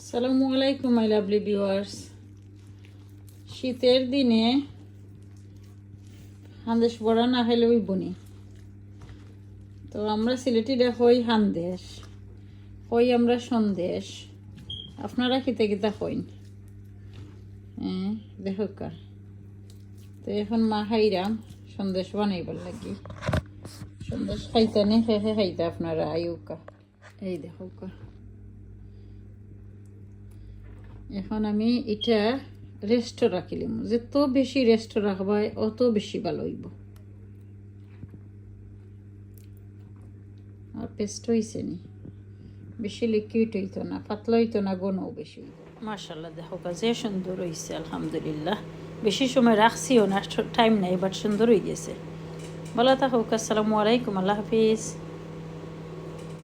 আসসালামু আলাইকুম my lovely viewers. শীতের দিনে হান্দেশ বড়া না খেলে ওই বনি। তো আমরা সিলেটিরা হই হান্দেশ, হই আমরা সন্দেশ। আপনারা কিতা কিতা হইন? দেখো কা। তো এখন মা খাইরাম সন্দেশ বানাইবার লাগি। সন্দেশ খাইতে নে হে খাইতে আপনারা আইউকা। এই দেখো কা। এখন আমি এটা রেস্ট রাখিলাম, যত বেশি রেস্ট রাখবাই অত বেশি ভালো হইব। আর পেস্ট হয়েছে নি, বেশি লিকুইড হইতো না, পাতলা হইতো না, ঘনও বেশি হইতো। মাশাল্লাহ দেখো যে সুন্দর হয়েছে, আলহামদুলিল্লাহ। বেশি সময় রাখছিও না, টাইম নাই, বাট সুন্দর হয়ে গেছে। ভালো থাকুক। আসসালামু আলাইকুম, আল্লাহ হাফিজ।